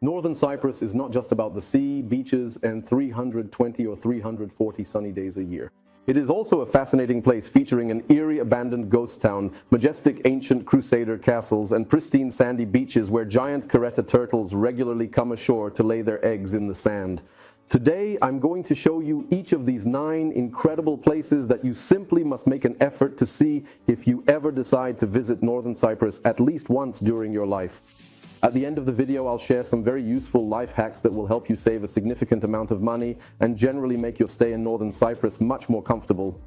Northern Cyprus is not just about the sea, beaches, and 320 or 340 sunny days a year. It is also a fascinating place featuring an eerie abandoned ghost town, majestic ancient crusader castles, and pristine sandy beaches where giant Kyrenia turtles regularly come ashore to lay their eggs in the sand. Today, I'm going to show you each of these 9 incredible places that you simply must make an effort to see if you ever decide to visit Northern Cyprus at least once during your life. At the end of the video, I'll share some very useful life hacks that will help you save a significant amount of money and generally make your stay in Northern Cyprus much more comfortable.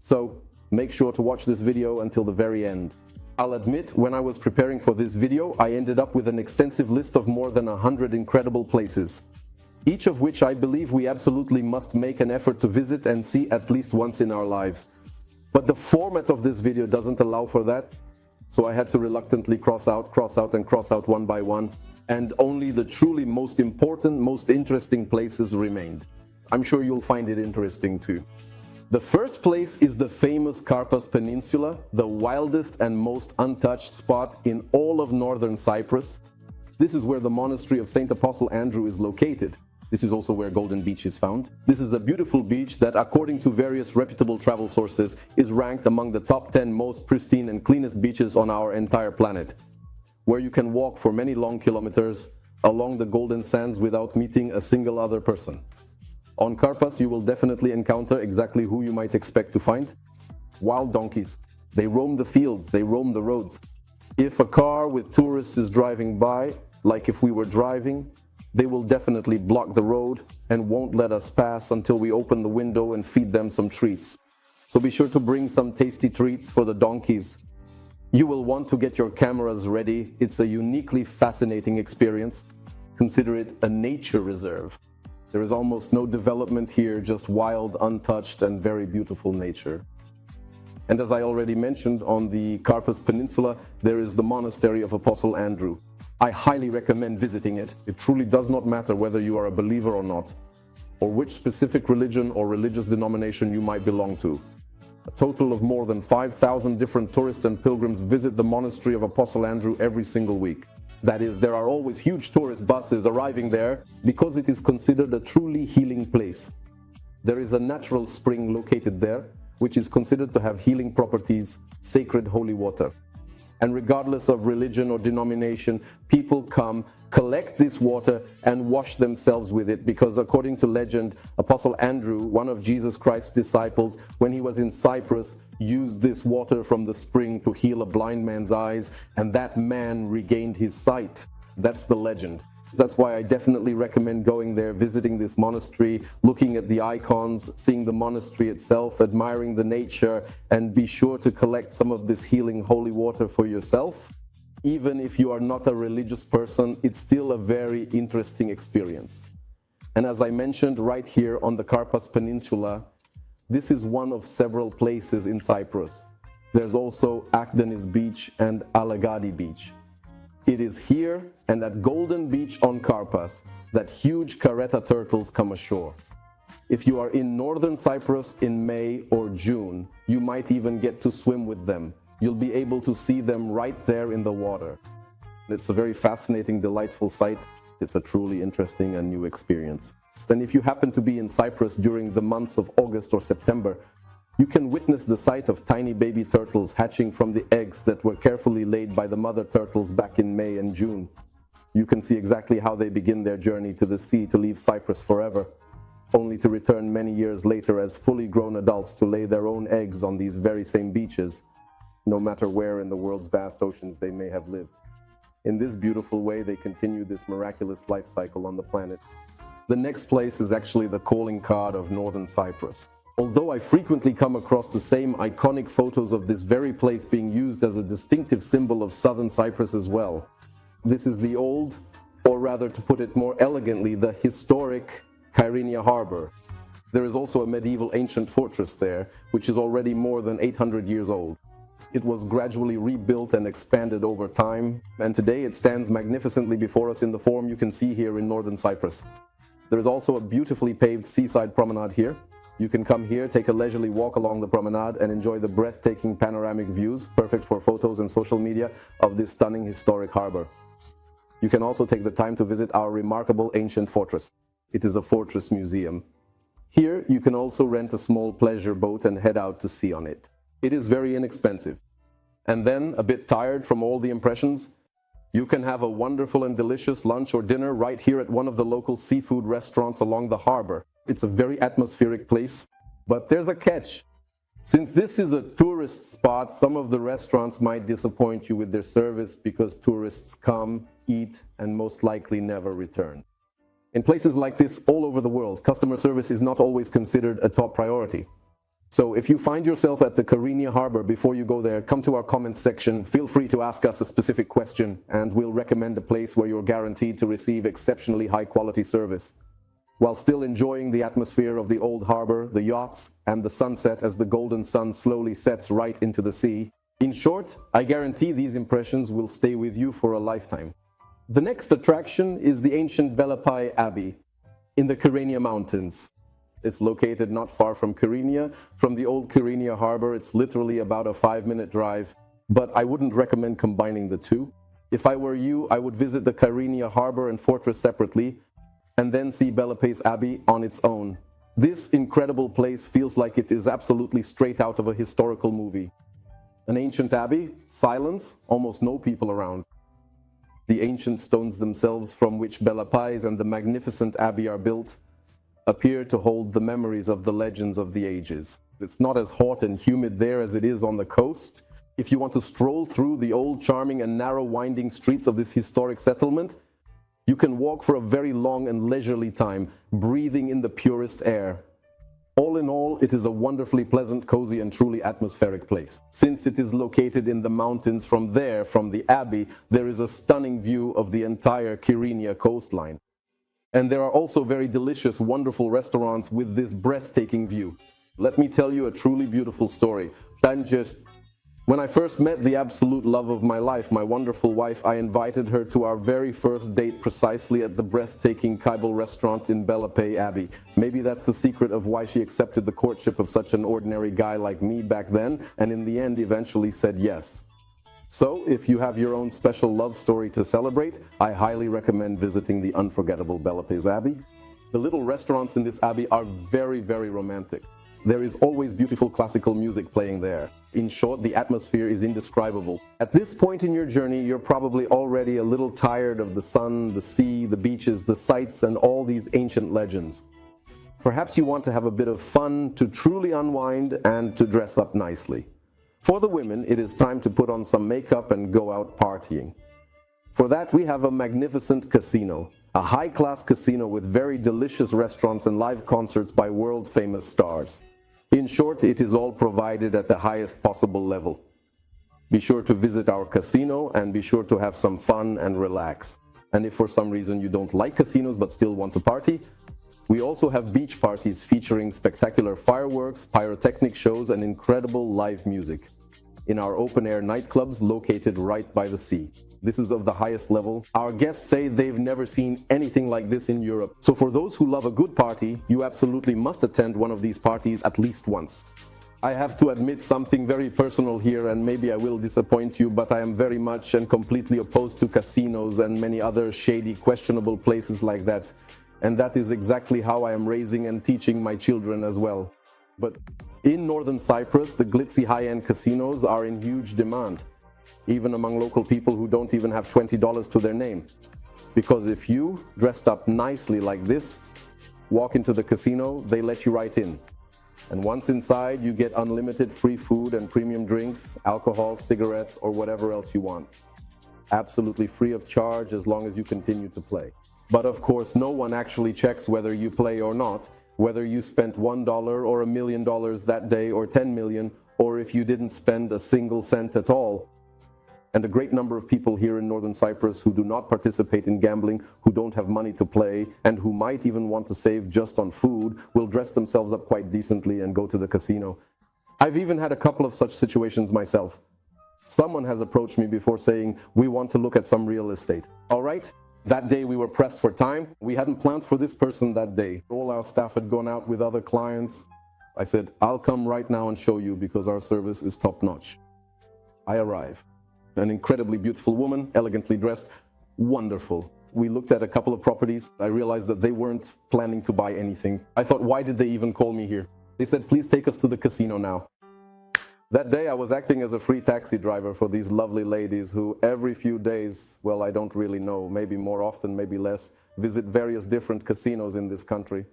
So, make sure to watch this video until the very end. I'll admit, when I was preparing for this video, I ended up with an extensive list of more than 100 incredible places, each of which I believe we absolutely must make an effort to visit and see at least once in our lives. But the format of this video doesn't allow for that. So I had to reluctantly cross out one by one, and only the truly most important, most interesting places remained. I'm sure you'll find it interesting too. The first place is the famous Karpas Peninsula, the wildest and most untouched spot in all of Northern Cyprus. This is where the monastery of Saint Apostle Andrew is located. This is also where Golden Beach is found. This is a beautiful beach that, according to various reputable travel sources, is ranked among the top 10 most pristine and cleanest beaches on our entire planet, where you can walk for many long kilometers along the golden sands without meeting a single other person. On Karpas, you will definitely encounter exactly who you might expect to find: wild donkeys. They roam the fields, they roam the roads. If a car with tourists is driving by, like if we were driving, they will definitely block the road and won't let us pass until we open the window and feed them some treats. So be sure to bring some tasty treats for the donkeys. You will want to get your cameras ready. It's a uniquely fascinating experience. Consider it a nature reserve. There is almost no development here, just wild, untouched, and very beautiful nature. And as I already mentioned, on the Karpas Peninsula, there is the monastery of Apostle Andrew. I highly recommend visiting it. It truly does not matter whether you are a believer or not, or which specific religion or religious denomination you might belong to. A total of more than 5,000 different tourists and pilgrims visit the monastery of Apostle Andrew every single week. That is, there are always huge tourist buses arriving there because it is considered a truly healing place. There is a natural spring located there, which is considered to have healing properties, sacred holy water. And regardless of religion or denomination, people come, collect this water, and wash themselves with it, because according to legend, Apostle Andrew, one of Jesus Christ's disciples, when he was in Cyprus, used this water from the spring to heal a blind man's eyes, and that man regained his sight. That's the legend. That's why I definitely recommend going there, visiting this monastery, looking at the icons, seeing the monastery itself, admiring the nature, and be sure to collect some of this healing holy water for yourself. Even if you are not a religious person, it's still a very interesting experience. And as I mentioned, right here on the Karpas Peninsula, this is one of several places in Cyprus. There's also Akdeniz Beach and Alagadi Beach. It is here and at Golden Beach on Karpas that huge Kyrenia turtles come ashore. If you are in Northern Cyprus in May or June, you might even get to swim with them. You'll be able to see them right there in the water. It's a very fascinating, delightful sight. It's a truly interesting and new experience. And if you happen to be in Cyprus during the months of August or September, you can witness the sight of tiny baby turtles hatching from the eggs that were carefully laid by the mother turtles back in May and June. You can see exactly how they begin their journey to the sea to leave Cyprus forever, only to return many years later as fully grown adults to lay their own eggs on these very same beaches, no matter where in the world's vast oceans they may have lived. In this beautiful way, they continue this miraculous life cycle on the planet. The next place is actually the calling card of Northern Cyprus. Although I frequently come across the same iconic photos of this very place being used as a distinctive symbol of southern Cyprus as well. This is the old, or rather to put it more elegantly, the historic Kyrenia harbor. There is also a medieval ancient fortress there, which is already more than 800 years old. It was gradually rebuilt and expanded over time, and today it stands magnificently before us in the form you can see here in Northern Cyprus. There is also a beautifully paved seaside promenade here. You can come here, take a leisurely walk along the promenade, and enjoy the breathtaking panoramic views, perfect for photos and social media, of this stunning historic harbor. You can also take the time to visit our remarkable ancient fortress. It is a fortress museum. Here, you can also rent a small pleasure boat and head out to sea on it. It is very inexpensive. And then, a bit tired from all the impressions, you can have a wonderful and delicious lunch or dinner right here at one of the local seafood restaurants along the harbor. It's a very atmospheric place, but there's a catch. Since this is a tourist spot, some of the restaurants might disappoint you with their service because tourists come, eat, and most likely never return. In places like this all over the world, customer service is not always considered a top priority. So if you find yourself at the Kyrenia harbor before you go there, come to our comments section, feel free to ask us a specific question, and we'll recommend a place where you're guaranteed to receive exceptionally high quality service, while still enjoying the atmosphere of the old harbor, the yachts, and the sunset as the golden sun slowly sets right into the sea. In short, I guarantee these impressions will stay with you for a lifetime. The next attraction is the ancient Bellapais Abbey in the Kyrenia Mountains. It's located not far from Kyrenia. From the old Kyrenia harbor, it's literally about a 5-minute drive, but I wouldn't recommend combining the two. If I were you, I would visit the Kyrenia harbor and fortress separately, and then see Bellapais Abbey on its own. This incredible place feels like it is absolutely straight out of a historical movie. An ancient abbey, silence, almost no people around. The ancient stones themselves from which Bellapais and the magnificent abbey are built appear to hold the memories of the legends of the ages. It's not as hot and humid there as it is on the coast. If you want to stroll through the old, charming and narrow winding streets of this historic settlement, you can walk for a very long and leisurely time, breathing in the purest air. All in all, it is a wonderfully pleasant, cozy and truly atmospheric place. Since it is located in the mountains, from the abbey, there is a stunning view of the entire Kyrenia coastline. And there are also very delicious, wonderful restaurants with this breathtaking view. Let me tell you a truly beautiful story. When I first met the absolute love of my life, my wonderful wife, I invited her to our very first date precisely at the breathtaking Kybal restaurant in Bellapais Abbey. Maybe that's the secret of why she accepted the courtship of such an ordinary guy like me back then, and in the end eventually said yes. So, if you have your own special love story to celebrate, I highly recommend visiting the unforgettable Bellapais Abbey. The little restaurants in this abbey are very, very romantic. There is always beautiful classical music playing there. In short, the atmosphere is indescribable. At this point in your journey, you're probably already a little tired of the sun, the sea, the beaches, the sights, and all these ancient legends. Perhaps you want to have a bit of fun, to truly unwind, and to dress up nicely. For the women, it is time to put on some makeup and go out partying. For that, we have a magnificent casino, a high-class casino with very delicious restaurants and live concerts by world-famous stars. In short, it is all provided at the highest possible level. Be sure to visit our casino and be sure to have some fun and relax. And if for some reason you don't like casinos but still want to party, we also have beach parties featuring spectacular fireworks, pyrotechnic shows, and incredible live music in our open-air nightclubs located right by the sea. This is of the highest level. Our guests say they've never seen anything like this in Europe. So for those who love a good party, you absolutely must attend one of these parties at least once. I have to admit something very personal here, and maybe I will disappoint you, but I am very much and completely opposed to casinos and many other shady, questionable places like that. And that is exactly how I am raising and teaching my children as well. But in Northern Cyprus, the glitzy high-end casinos are in huge demand, even among local people who don't even have $20 to their name. Because if you, dressed up nicely like this, walk into the casino, they let you right in. And once inside, you get unlimited free food and premium drinks, alcohol, cigarettes, or whatever else you want. Absolutely free of charge as long as you continue to play. But of course, no one actually checks whether you play or not, whether you spent $1 or $1 million that day or 10 million, or if you didn't spend a single cent at all. And a great number of people here in Northern Cyprus who do not participate in gambling, who don't have money to play, and who might even want to save just on food, will dress themselves up quite decently and go to the casino. I've even had a couple of such situations myself. Someone has approached me before saying, "We want to look at some real estate." All right? That day we were pressed for time. We hadn't planned for this person that day. All our staff had gone out with other clients. I said, "I'll come right now and show you because our service is top notch." I arrive. An incredibly beautiful woman, elegantly dressed, Wonderful. We looked at a couple of properties. I realized that they weren't planning to buy anything. I thought, why did they even call me here? They said, please take us to the casino now. That day I was acting as a free taxi driver for these lovely ladies who every few days, well, I don't really know, maybe more often, maybe less, visit various different casinos in this country.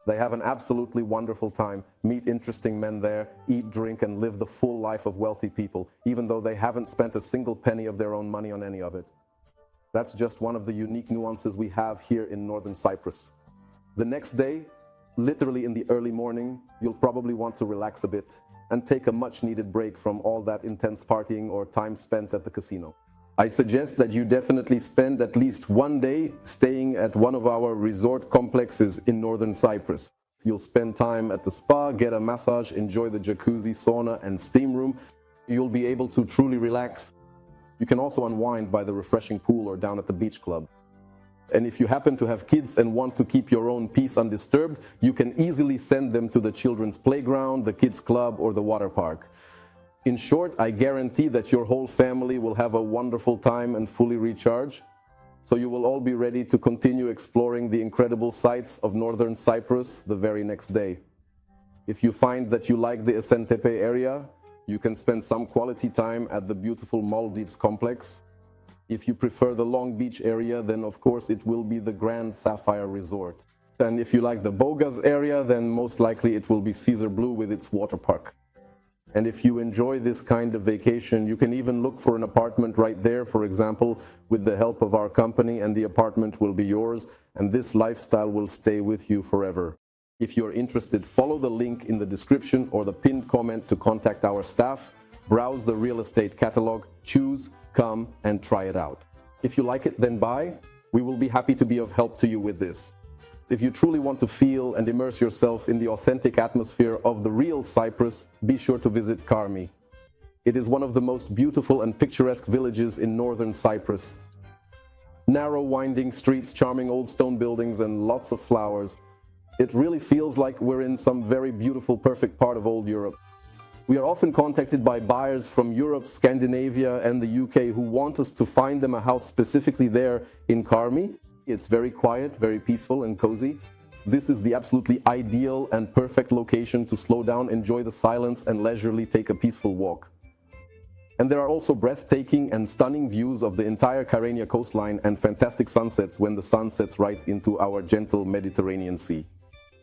They have an absolutely wonderful time, meet interesting men there, eat, drink, and live the full life of wealthy people, even though they haven't spent a single penny of their own money on any of it. That's just one of the unique nuances we have here in Northern Cyprus. The next day, literally in the early morning, you'll probably want to relax a bit and take a much-needed break from all that intense partying or time spent at the casino. I suggest that you definitely spend at least one day staying at one of our resort complexes in Northern Cyprus. You'll spend time at the spa, get a massage, enjoy the jacuzzi, sauna, and steam room. You'll be able to truly relax. You can also unwind by the refreshing pool or down at the beach club. And if you happen to have kids and want to keep your own peace undisturbed, you can easily send them to the children's playground, the kids' club, or the water park. In short, I guarantee that your whole family will have a wonderful time and fully recharge. So you will all be ready to continue exploring the incredible sights of Northern Cyprus the very next day. If you find that you like the Esentepe area, you can spend some quality time at the beautiful Maldives complex. If you prefer the Long Beach area, then of course it will be the Grand Sapphire Resort. And if you like the Bogas area, then most likely it will be Caesar Blue with its water park. And if you enjoy this kind of vacation, you can even look for an apartment right there, for example, with the help of our company, and the apartment will be yours, and this lifestyle will stay with you forever. If you're interested, follow the link in the description or the pinned comment to contact our staff, browse the real estate catalog, choose, come, and try it out. If you like it, then buy. We will be happy to be of help to you with this. If you truly want to feel and immerse yourself in the authentic atmosphere of the real Cyprus, be sure to visit Karmi. It is one of the most beautiful and picturesque villages in northern Cyprus. Narrow, winding streets, charming old stone buildings, and lots of flowers. It really feels like we're in some very beautiful, perfect part of old Europe. We are often contacted by buyers from Europe, Scandinavia, and the UK who want us to find them a house specifically there in Karmi. It's very quiet, very peaceful and cozy. This is the absolutely ideal and perfect location to slow down, enjoy the silence, and leisurely take a peaceful walk. And there are also breathtaking and stunning views of the entire Kyrenia coastline and fantastic sunsets when the sun sets right into our gentle Mediterranean Sea.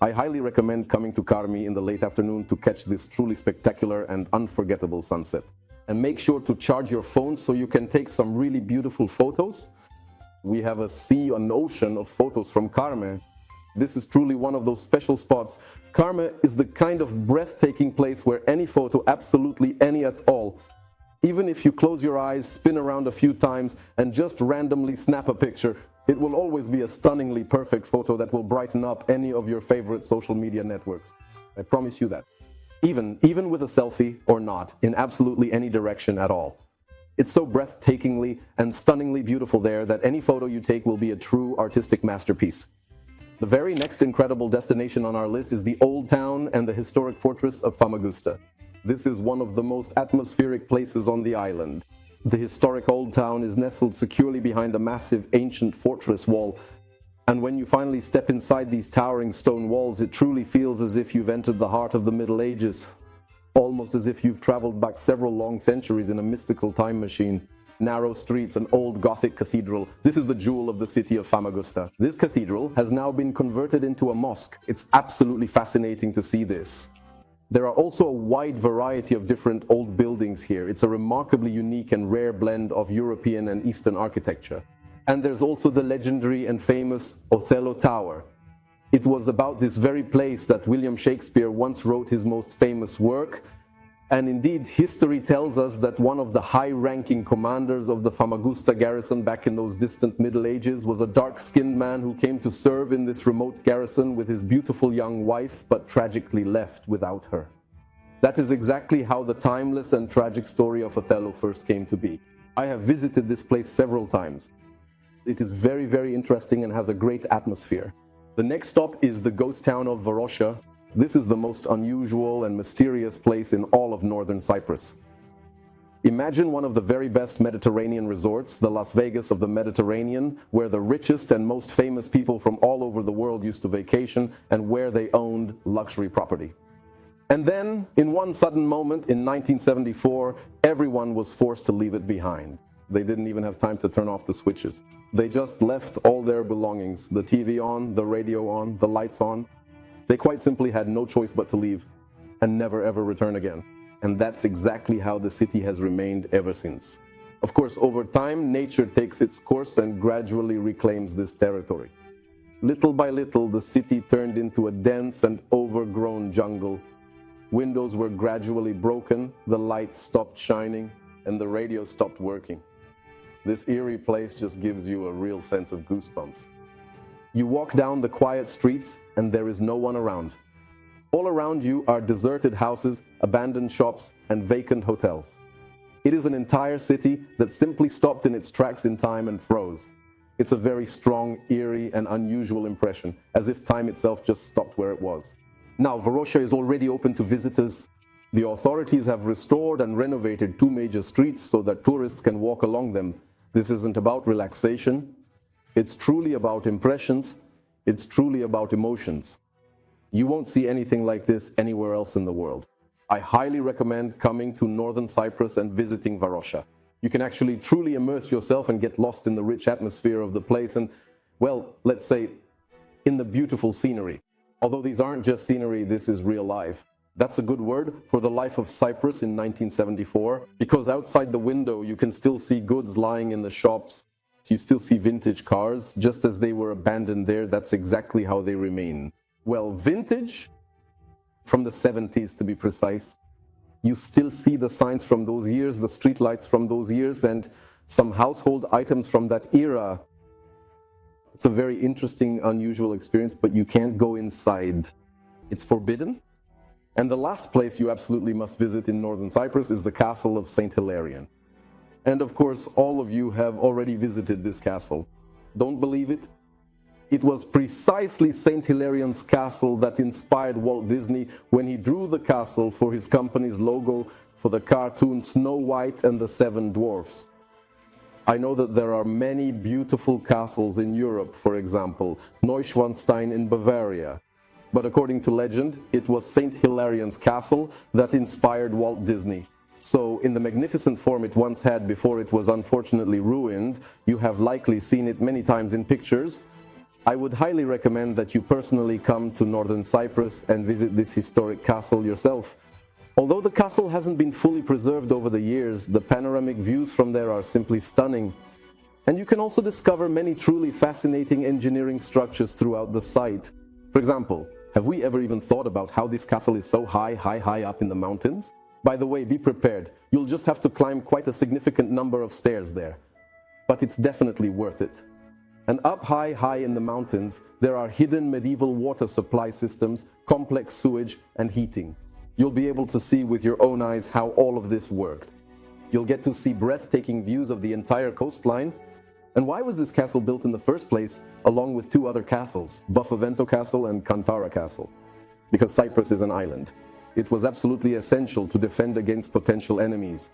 I highly recommend coming to Karmi in the late afternoon to catch this truly spectacular and unforgettable sunset. And make sure to charge your phones so you can take some really beautiful photos. We have a sea, an ocean of photos from Karmi. This is truly one of those special spots. Karmi is the kind of breathtaking place where any photo, absolutely any at all, even if you close your eyes, spin around a few times, and just randomly snap a picture, it will always be a stunningly perfect photo that will brighten up any of your favorite social media networks. I promise you that. Even with a selfie or not, in absolutely any direction at all. It's so breathtakingly and stunningly beautiful there that any photo you take will be a true artistic masterpiece. The very next incredible destination on our list is the Old Town and the historic fortress of Famagusta. This is one of the most atmospheric places on the island. The historic Old Town is nestled securely behind a massive ancient fortress wall, and when you finally step inside these towering stone walls, it truly feels as if you've entered the heart of the Middle Ages. Almost as if you've traveled back several long centuries in a mystical time machine. Narrow streets, an old Gothic cathedral. This is the jewel of the city of Famagusta. This cathedral has now been converted into a mosque. It's absolutely fascinating to see this. There are also a wide variety of different old buildings here. It's a remarkably unique and rare blend of European and Eastern architecture. And there's also the legendary and famous Othello Tower. It was about this very place that William Shakespeare once wrote his most famous work. And indeed, history tells us that one of the high-ranking commanders of the Famagusta garrison back in those distant Middle Ages was a dark-skinned man who came to serve in this remote garrison with his beautiful young wife, but tragically left without her. That is exactly how the timeless and tragic story of Othello first came to be. I have visited this place several times. It is very, very interesting and has a great atmosphere. The next stop is the ghost town of Varosia. This is the most unusual and mysterious place in all of northern Cyprus. Imagine one of the very best Mediterranean resorts, the Las Vegas of the Mediterranean, where the richest and most famous people from all over the world used to vacation and where they owned luxury property. And then, in one sudden moment in 1974, everyone was forced to leave it behind. They didn't even have time to turn off the switches. They just left all their belongings, the TV on, the radio on, the lights on. They quite simply had no choice but to leave and never ever return again. And that's exactly how the city has remained ever since. Of course, over time, nature takes its course and gradually reclaims this territory. Little by little, the city turned into a dense and overgrown jungle. Windows were gradually broken, the lights stopped shining, and the radio stopped working. This eerie place just gives you a real sense of goosebumps. You walk down the quiet streets and there is no one around. All around you are deserted houses, abandoned shops, and vacant hotels. It is an entire city that simply stopped in its tracks in time and froze. It's a very strong, eerie, and unusual impression, as if time itself just stopped where it was. Now, Varosia is already open to visitors. The authorities have restored and renovated 2 major streets so that tourists can walk along them. This isn't about relaxation. It's truly about impressions. It's truly about emotions. You won't see anything like this anywhere else in the world. I highly recommend coming to Northern Cyprus and visiting Varosia. You can actually truly immerse yourself and get lost in the rich atmosphere of the place and, well, let's say, in the beautiful scenery. Although these aren't just scenery, this is real life. That's a good word for the life of Cyprus in 1974, because outside the window you can still see goods lying in the shops. You still see vintage cars, just as they were abandoned there. That's exactly how they remain. Well, vintage, from the 70s to be precise. You still see the signs from those years, the streetlights from those years, and some household items from that era. It's a very interesting, unusual experience, but you can't go inside. It's forbidden. And the last place you absolutely must visit in Northern Cyprus is the castle of Saint Hilarion. And of course, all of you have already visited this castle. Don't believe it? It was precisely Saint Hilarion's castle that inspired Walt Disney when he drew the castle for his company's logo for the cartoon Snow White and the Seven Dwarfs. I know that there are many beautiful castles in Europe, for example, Neuschwanstein in Bavaria. But according to legend, it was Saint Hilarion's castle that inspired Walt Disney. So in the magnificent form it once had before it was unfortunately ruined, you have likely seen it many times in pictures. I would highly recommend that you personally come to Northern Cyprus and visit this historic castle yourself. Although the castle hasn't been fully preserved over the years, the panoramic views from there are simply stunning. And you can also discover many truly fascinating engineering structures throughout the site. For example, have we ever even thought about how this castle is so high up in the mountains? By the way, be prepared. You'll just have to climb quite a significant number of stairs there. But it's definitely worth it. And up high in the mountains, there are hidden medieval water supply systems, complex sewage, and heating. You'll be able to see with your own eyes how all of this worked. You'll get to see breathtaking views of the entire coastline. And why was this castle built in the first place, along with 2 other castles, Buffavento Castle and Kantara Castle? Because Cyprus is an island. It was absolutely essential to defend against potential enemies.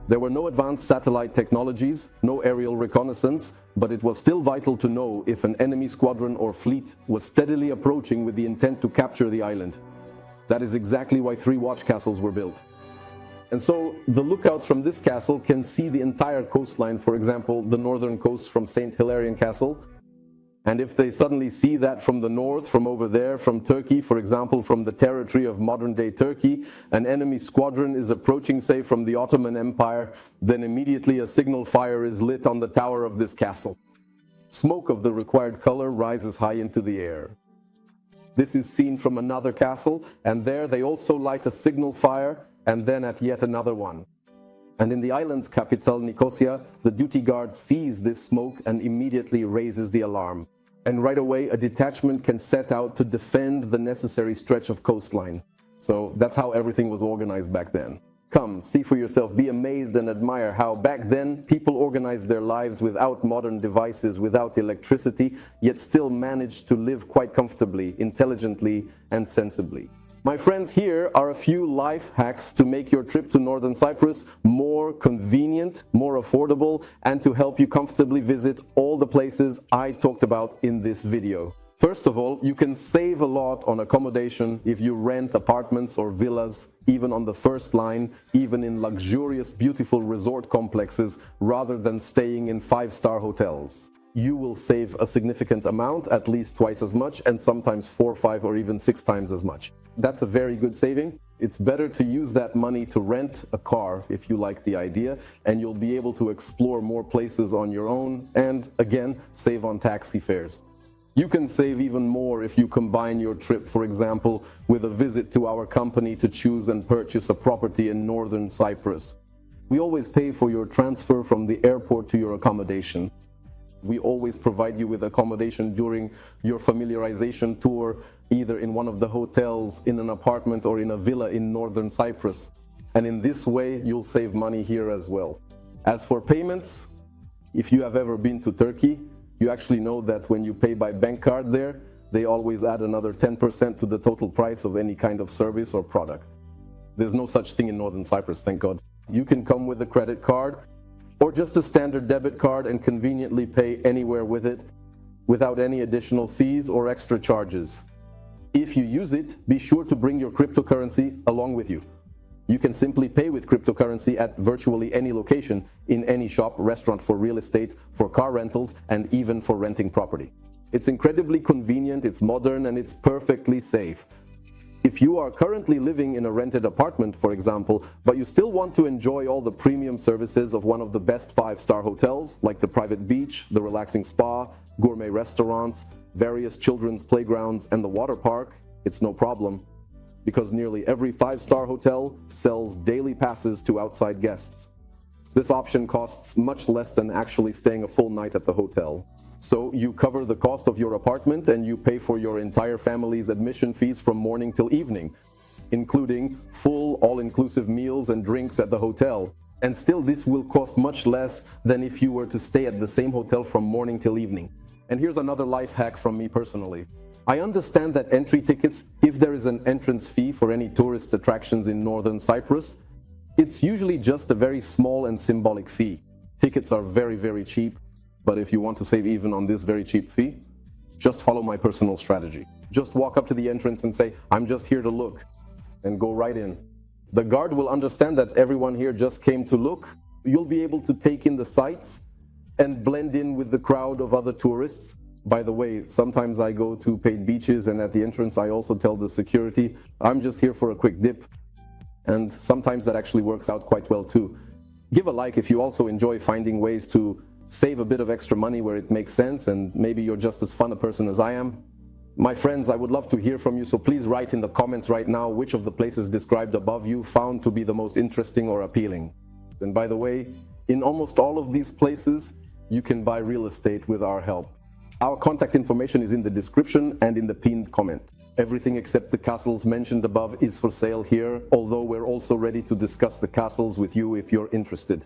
There were no advanced satellite technologies, no aerial reconnaissance, but it was still vital to know if an enemy squadron or fleet was steadily approaching with the intent to capture the island. That is exactly why 3 watch castles were built. And so the lookouts from this castle can see the entire coastline, for example, the northern coast from Saint Hilarion Castle. And if they suddenly see that from the north, from over there, from Turkey, for example, from the territory of modern-day Turkey, an enemy squadron is approaching, say, from the Ottoman Empire, then immediately a signal fire is lit on the tower of this castle. Smoke of the required color rises high into the air. This is seen from another castle, and there they also light a signal fire, and then at yet another one. And in the island's capital, Nicosia, the duty guard sees this smoke and immediately raises the alarm. And right away, a detachment can set out to defend the necessary stretch of coastline. So that's how everything was organized back then. Come, see for yourself, be amazed and admire how back then people organized their lives without modern devices, without electricity, yet still managed to live quite comfortably, intelligently, and sensibly. My friends, here are a few life hacks to make your trip to Northern Cyprus more convenient, more affordable, and to help you comfortably visit all the places I talked about in this video. First of all, you can save a lot on accommodation if you rent apartments or villas, even on the first line, even in luxurious, beautiful resort complexes, rather than staying in 5-star hotels. You will save a significant amount, at least twice as much, and sometimes 4, 5, or even 6 times as much. That's a very good saving. It's better to use that money to rent a car if you like the idea, and you'll be able to explore more places on your own and, again, save on taxi fares. You can save even more if you combine your trip, for example, with a visit to our company to choose and purchase a property in Northern Cyprus. We always pay for your transfer from the airport to your accommodation. We always provide you with accommodation during your familiarization tour, either in one of the hotels, in an apartment, or in a villa in Northern Cyprus. And in this way, you'll save money here as well. As for payments, if you have ever been to Turkey, you actually know that when you pay by bank card there, they always add another 10% to the total price of any kind of service or product. There's no such thing in Northern Cyprus, thank God. You can come with a credit card or just a standard debit card and conveniently pay anywhere with it without any additional fees or extra charges. If you use it, be sure to bring your cryptocurrency along with you. You can simply pay with cryptocurrency at virtually any location, in any shop, restaurant, for real estate, for car rentals, and even for renting property. It's incredibly convenient, it's modern, and it's perfectly safe. If you are currently living in a rented apartment, for example, but you still want to enjoy all the premium services of one of the best 5-star hotels, like the private beach, the relaxing spa, gourmet restaurants, various children's playgrounds, and the water park, it's no problem, because nearly every 5-star hotel sells daily passes to outside guests. This option costs much less than actually staying a full night at the hotel. So you cover the cost of your apartment and you pay for your entire family's admission fees from morning till evening, including full all-inclusive meals and drinks at the hotel. And still, this will cost much less than if you were to stay at the same hotel from morning till evening. And here's another life hack from me personally. I understand that entry tickets, if there is an entrance fee for any tourist attractions in Northern Cyprus, it's usually just a very small and symbolic fee. Tickets are very, very cheap, but if you want to save even on this very cheap fee, just follow my personal strategy. Just walk up to the entrance and say, "I'm just here to look," and go right in. The guard will understand that everyone here just came to look. You'll be able to take in the sights and blend in with the crowd of other tourists. By the way, sometimes I go to paid beaches, and at the entrance I also tell the security, "I'm just here for a quick dip." And sometimes that actually works out quite well too. Give a like if you also enjoy finding ways to save a bit of extra money where it makes sense, and maybe you're just as fun a person as I am. My friends, I would love to hear from you, so please write in the comments right now which of the places described above you found to be the most interesting or appealing. And by the way, in almost all of these places, you can buy real estate with our help. Our contact information is in the description and in the pinned comment. Everything except the castles mentioned above is for sale here, although we're also ready to discuss the castles with you if you're interested.